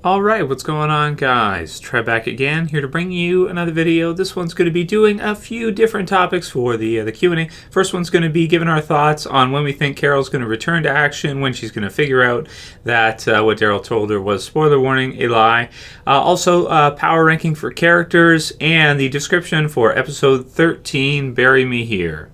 Alright, what's going on, guys? Trev back again, here to bring you another video. This one's going to be doing a few different topics for the Q&A. First one's going to be giving our thoughts on when we think Carol's going to return to action, when she's going to figure out that what Daryl told her was, spoiler warning, a lie. Also, power ranking for characters, and the description for episode 13, Bury Me Here.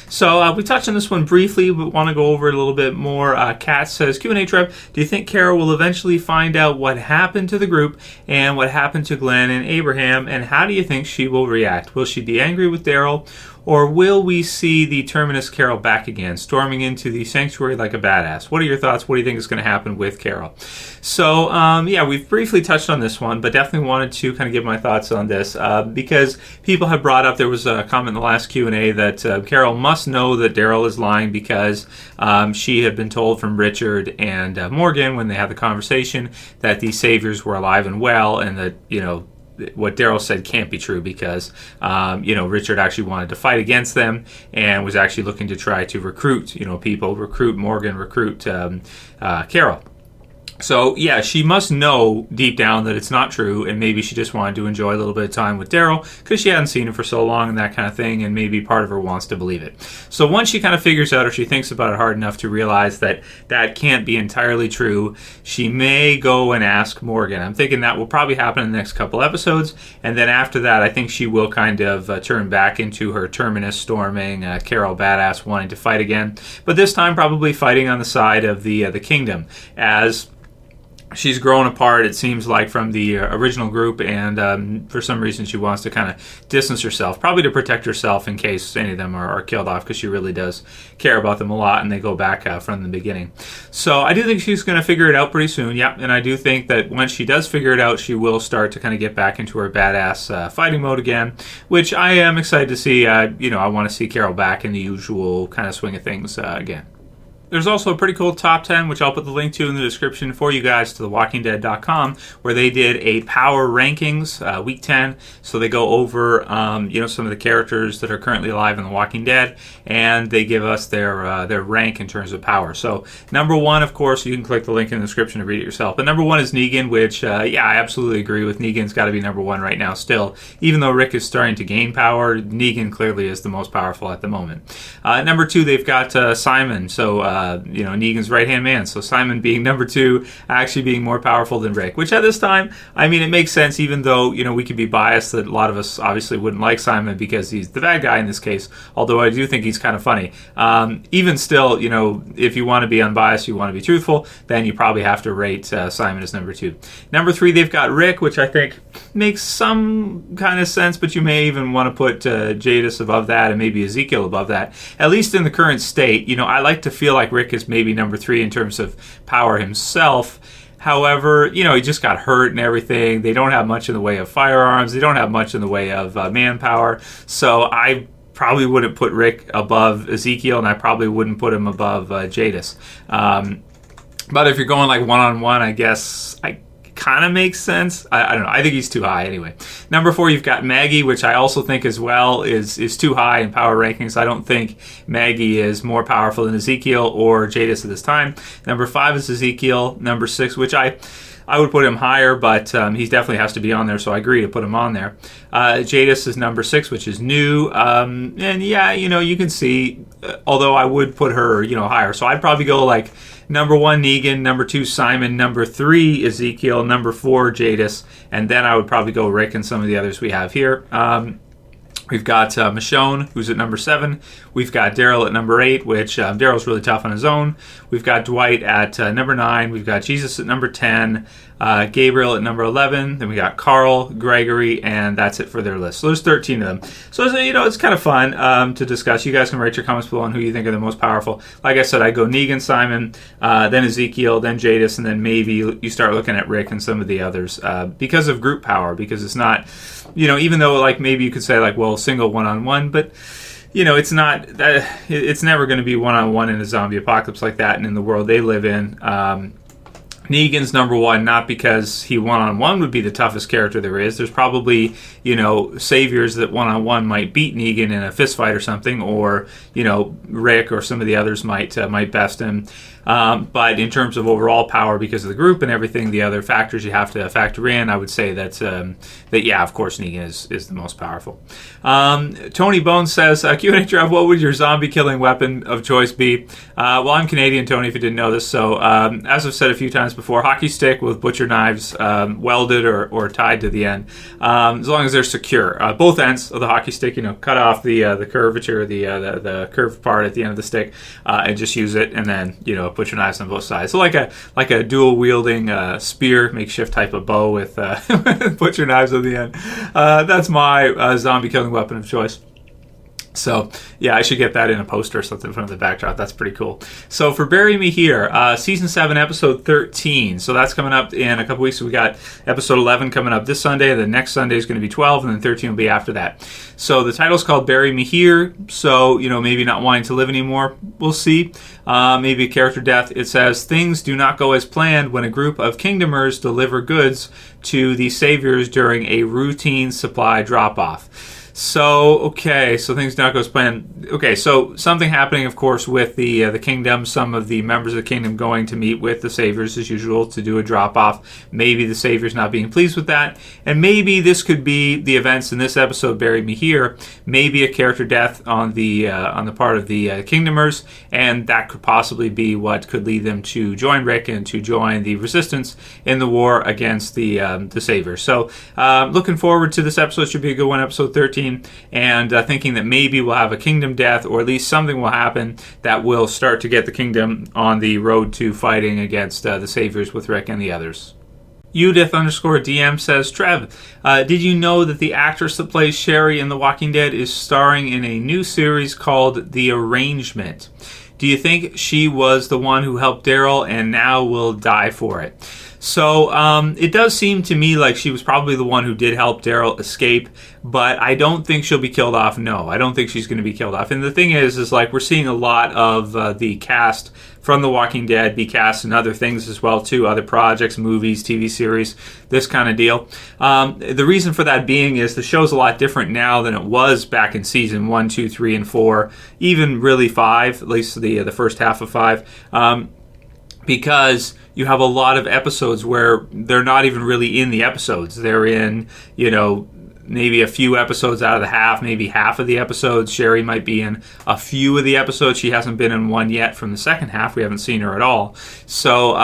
So we touched on this one briefly, but want to go over it a little bit more. Kat says, Q&A Trev, do you think Carol will eventually find out what happened to the group and what happened to Glenn and Abraham, and how do you think she will react? Will she be angry with Daryl, or will we see the Terminus Carol back again, storming into the sanctuary like a badass? What are your thoughts? What do you think is going to happen with Carol? So, yeah, we've briefly touched on this one, but definitely wanted to kind of give my thoughts on this because people have brought up, there was a comment in the last Q&A that Carol must know that Daryl is lying because she had been told from Richard and Morgan when they had the conversation that the Saviors were alive and well, and that, you know, what Daryl said can't be true because, Richard actually wanted to fight against them and was actually looking to try to recruit, people, recruit Morgan, recruit Carol. So, yeah, she must know deep down that it's not true, and maybe she just wanted to enjoy a little bit of time with Daryl because she hadn't seen him for so long and that kind of thing, and maybe part of her wants to believe it. So once she kind of figures out, or she thinks about it hard enough to realize that that can't be entirely true, she may go and ask Morgan. I'm thinking that will probably happen in the next couple episodes, and then after that, I think she will kind of turn back into her Terminus storming, Carol badass wanting to fight again, but this time probably fighting on the side of the kingdom, as she's grown apart, it seems like, from the original group, and for some reason she wants to kind of distance herself, probably to protect herself in case any of them are killed off, because she really does care about them a lot, and they go back from the beginning. So I do think she's going to figure it out pretty soon, yeah, and I do think that once she does figure it out, she will start to kind of get back into her badass fighting mode again, which I am excited to see. I want to see Carol back in the usual kind of swing of things again. There's also a pretty cool top 10, which I'll put the link to in the description for you guys, to thewalkingdead.com, where they did a power rankings, week 10. So they go over, some of the characters that are currently alive in The Walking Dead, and they give us their rank in terms of power. So number 1, of course, you can click the link in the description to read it yourself. But number 1 is Negan, which, I absolutely agree with. Negan's got to be number 1 right now still. Even though Rick is starting to gain power, Negan clearly is the most powerful at the moment. Number 2, they've got Simon. So, Negan's right-hand man. So Simon being number 2, actually being more powerful than Rick, which at this time, I mean, it makes sense, even though, we could be biased that a lot of us obviously wouldn't like Simon because he's the bad guy in this case, although I do think he's kind of funny. Even still, if you want to be unbiased, you want to be truthful, then you probably have to rate Simon as number 2. Number 3, they've got Rick, which I think makes some kind of sense, but you may even want to put Jadis above that and maybe Ezekiel above that, at least in the current state. I like to feel like Rick is maybe number 3 in terms of power himself. However, he just got hurt and everything. They don't have much in the way of firearms. They don't have much in the way of manpower. So I probably wouldn't put Rick above Ezekiel, and I probably wouldn't put him above Jadis. But if you're going like one-on-one, I guess kind of makes sense. I don't know. I think he's too high anyway. Number 4, you've got Maggie, which I also think as well is too high in power rankings. I don't think Maggie is more powerful than Ezekiel or Jadis at this time. Number 5 is Ezekiel. Number 6, which I would put him higher, but he definitely has to be on there, so I agree to put him on there. Jadis is number 6, which is new. And yeah, you can see, although I would put her, higher. So I'd probably go like number 1, Negan, number 2, Simon, number 3, Ezekiel, number 4, Jadis, and then I would probably go Rick and some of the others we have here. We've got Michonne, who's at number 7. We've got Daryl at number 8, which Daryl's really tough on his own. We've got Dwight at number 9. We've got Jesus at number 10. Gabriel at number 11. Then we got Carl, Gregory, and that's it for their list. So there's 13 of them. So it's kind of fun to discuss. You guys can write your comments below on who you think are the most powerful. Like I said, I go Negan, Simon, then Ezekiel, then Jadis, and then maybe you start looking at Rick and some of the others because of group power. Because it's not, even though like maybe you could say like, well, single one-on-one, but it's not. It's never going to be one-on-one in a zombie apocalypse like that, and in the world they live in. Negan's number one, not because he one-on-one would be the toughest character there is. There's probably, saviors that one-on-one might beat Negan in a fist fight or something, or, Rick or some of the others might best him. But in terms of overall power, because of the group and everything, the other factors you have to factor in, I would say that of course, Negan is the most powerful. Tony Bones says, Q&A Trev, what would your zombie killing weapon of choice be? Well, I'm Canadian, Tony, if you didn't know this. So, as I've said a few times before, hockey stick with butcher knives welded or tied to the end, as long as they're secure. Both ends of the hockey stick, cut off the curvature, the curved part at the end of the stick, and just use it, and then, put your knives on both sides. So like a dual wielding spear, makeshift type of bow with butcher knives on the end. That's my zombie killing weapon of choice. So, yeah, I should get that in a poster or something in front of the backdrop. That's pretty cool. So, for Bury Me Here, Season 7, Episode 13. So, that's coming up in a couple weeks. So we got Episode 11 coming up this Sunday. The next Sunday is going to be 12, and then 13 will be after that. So, the title's called Bury Me Here. So, maybe not wanting to live anymore. We'll see. Maybe a character death. It says, things do not go as planned when a group of kingdomers deliver goods to the saviors during a routine supply drop-off. So things do not go as planned. Okay, so something happening, of course, with the kingdom. Some of the members of the kingdom going to meet with the saviors as usual to do a drop-off. Maybe the saviors not being pleased with that, and maybe this could be the events in this episode. Bury Me Here. Maybe a character death on the part of the kingdomers, and that could possibly be what could lead them to join Rick and to join the resistance in the war against the saviors. So, looking forward to this episode. Should be a good one. Episode 13. And thinking that maybe we'll have a kingdom death, or at least something will happen that will start to get the kingdom on the road to fighting against the saviors with Rick and the others. Yudith _DM says, Trev, did you know that the actress that plays Sherry in The Walking Dead is starring in a new series called The Arrangement? Do you think she was the one who helped Daryl and now will die for it? So it does seem to me like she was probably the one who did help Daryl escape, but I don't think she'll be killed off. No, I don't think she's going to be killed off. And the thing is like we're seeing a lot of the cast from The Walking Dead be cast in other things as well too, other projects, movies, TV series, this kind of deal. The reason for that being is the show's a lot different now than it was back in season 1, 2, 3, and 4, even really 5, at least the first half of 5, because you have a lot of episodes where they're not even really in the episodes. They're in, maybe a few episodes out of the half, maybe half of the episodes. Sherry might be in a few of the episodes. She hasn't been in one yet from the second half. We haven't seen her at all. So,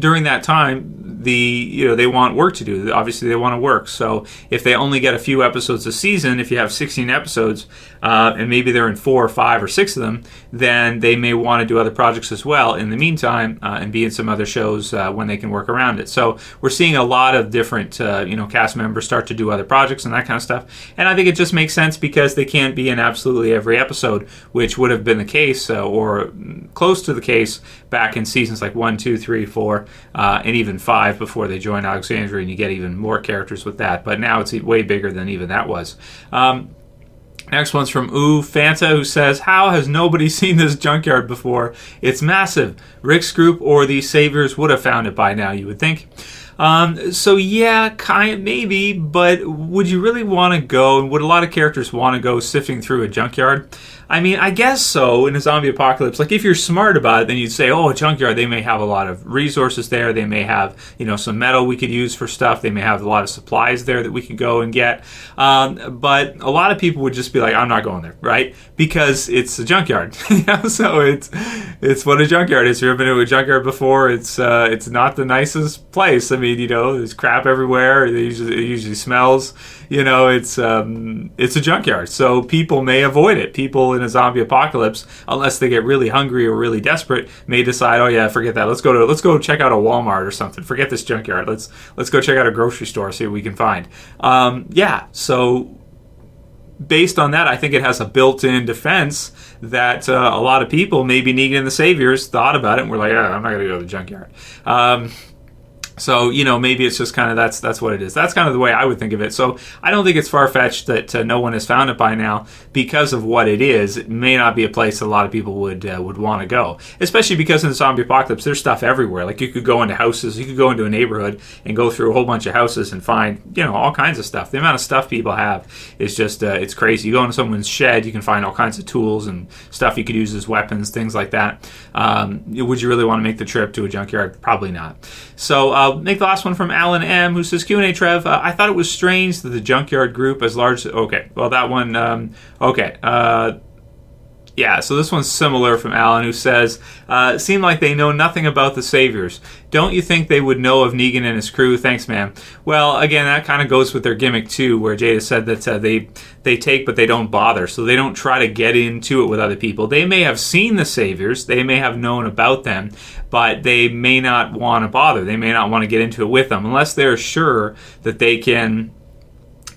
during that time, they want work to do. Obviously, they want to work. So, if they only get a few episodes a season, if you have 16 episodes, and maybe they're in 4 or 5 or 6 of them, then they may want to do other projects as well in the meantime, and be in some other shows when they can work around it. So, we're seeing a lot of different, cast members start to do other projects and that kind of stuff. And I think it just makes sense because they can't be in absolutely every episode, which would have been the case or close to the case back in seasons like 1, 2, 3, 4, and even 5 before they join Alexandria, and you get even more characters with that. But now it's way bigger than even that was. Next one's from Fanta, who says, how has nobody seen this junkyard before? It's massive. Rick's group or the Saviors would have found it by now, you would think. So yeah, maybe, but would you really want to go, and would a lot of characters want to go sifting through a junkyard? I mean, I guess so in a zombie apocalypse. Like, if you're smart about it, then you'd say, a junkyard, they may have a lot of resources there. They may have, some metal we could use for stuff. They may have a lot of supplies there that we could go and get. But a lot of people would just be like, I'm not going there, right? Because it's a junkyard. So it's what a junkyard is. If you've ever been to a junkyard before, it's not the nicest place. I mean, there's crap everywhere. It usually smells. It's a junkyard. So people may avoid it. People in a zombie apocalypse, unless they get really hungry or really desperate, may decide, forget that. Let's go check out a Walmart or something. Forget this junkyard. Let's go check out a grocery store, see what we can find. So based on that, I think it has a built-in defense that a lot of people, maybe Negan and the Saviors, thought about it and were like, I'm not going to go to the junkyard. So, you know, maybe it's just kind of that's what it is. That's kind of the way I would think of it. So I don't think it's far-fetched that no one has found it by now because of what it is. It may not be a place that a lot of people would want to go, especially because in the zombie apocalypse, there's stuff everywhere. Like you could go into houses, you could go into a neighborhood and go through a whole bunch of houses and find, you know, all kinds of stuff. The amount of stuff people have is just, it's crazy. You go into someone's shed, you can find all kinds of tools and stuff you could use as weapons, things like that. Would you really want to make the trip to a junkyard? Probably not. So, make the last one from Alan M, who says, Q&A Trev, I thought it was strange that the junkyard group as large... Okay, well, that one... yeah, so this one's similar from Alan, who says, seem like they know nothing about the Saviors. Don't you think they would know of Negan and his crew? Thanks, man. Well, again, that kind of goes with their gimmick, too, where Jada said that they take, but they don't bother. So they don't try to get into it with other people. They may have seen the Saviors. They may have known about them, but they may not want to bother. They may not want to get into it with them unless they're sure that they can,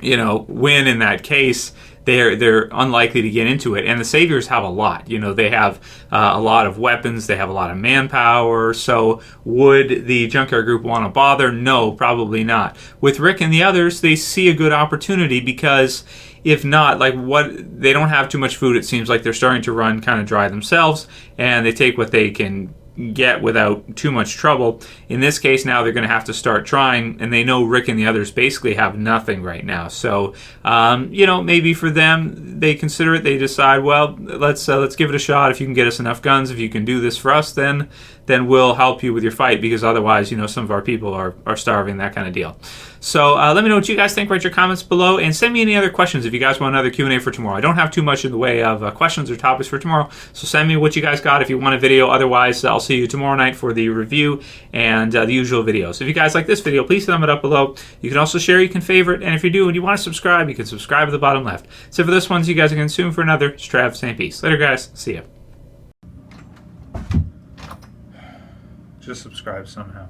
you know, win in that case. They're unlikely to get into it. And the Saviors have a lot. You know, they have a lot of weapons. They have a lot of manpower. So would the junkyard group want to bother? No, probably not. With Rick and the others, they see a good opportunity because if not, like they don't have too much food. It seems like they're starting to run kind of dry themselves, and they take what they can get without too much trouble. In this case, now they're going to have to start trying, and they know Rick and the others basically have nothing right now. So, you know, maybe for them, they consider it. They decide, well, let's give it a shot. If you can get us enough guns, if you can do this for us, then we'll help you with your fight, because otherwise, you know, some of our people are starving, that kind of deal. So let me know what you guys think. Write your comments below, and send me any other questions if you guys want another Q&A for tomorrow. I don't have too much in the way of questions or topics for tomorrow, so send me what you guys got if you want a video. Otherwise, I'll see you tomorrow night for the review and the usual videos. If you guys like this video, please thumb it up below. You can also share, you can favorite, and if you do and you want to subscribe, you can subscribe at the bottom left. So for this one, so you guys can consume for another. It's Trev, saying peace. Later, guys. See ya. Just subscribe somehow.